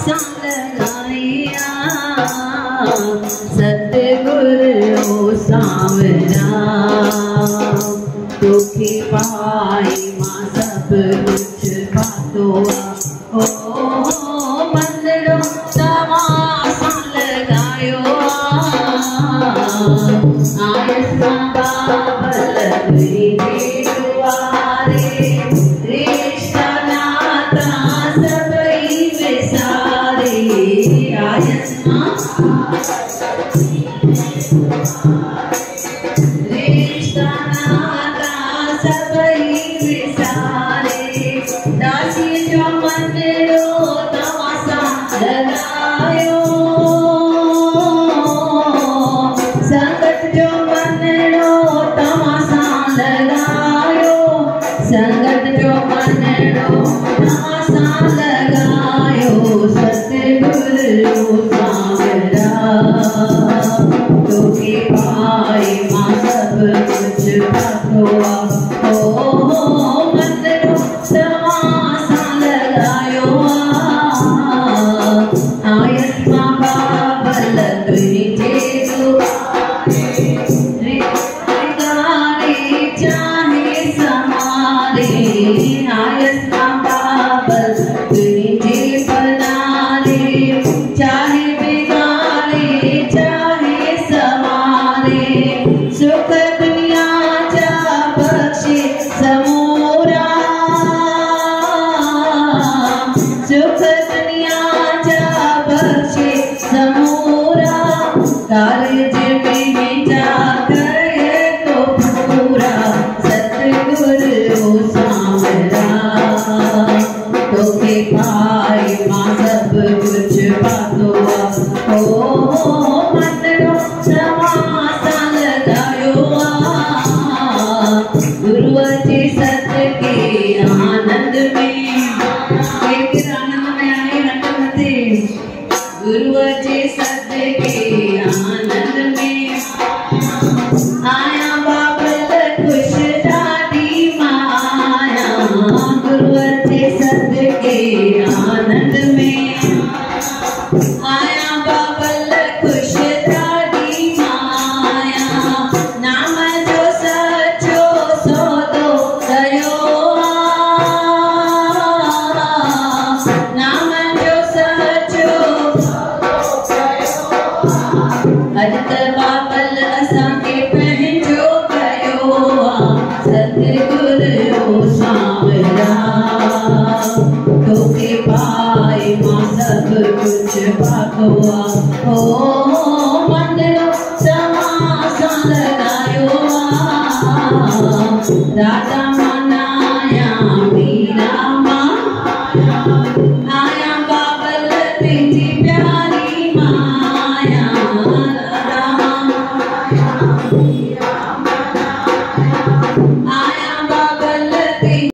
लगाया सतगुरु सांवरा दुखी पाई मां सब कुछ पातो ओ मंदिरों तमाशा लगायो आयसा बाबल दुआरे रिश्ता नाता सब विसारे आयसा रिश्ता नाता सब विसारे दासी जो मंदिरों तमाशा लगायो संगत जो मंदिरों तमाशा लगायो संगत जो मंदिरों तमाशा लगायो सतगुरु सांवरा दुखी पाई मां सब कुछ पातो ओ मंदिरों तमाशा लगायो आयत मां बाबल तुझे चाहे समारे आयत मां बाबल तुझे बनारे चाहे बिगाड़े चाहे समारे सुख दुनिया जा बख्शे समोरा सुख दुनिया जा बख्शे समोरा कारज में जा करे तो पूरा सतगुरु सांवरा तोके पाई मां सब कुछ पातो ओ मंदिरों तमाशा लगायो गुरु जी सत के आनंद में एक आनंद में आए हटमते गुरु जी सत के आनंद में आया बाबल खुश दादी माया गुरु जी सत के आनंद में आया बाबल खुश दादी माया नाम जो सचो सौदो गयो नाम जो सचो अजत बाबल असां के पहचो कयो सतगुरु सांवरा तोके पाई मां सब कुछ पातो ओ मंदिरों तमाशा लगायो दादा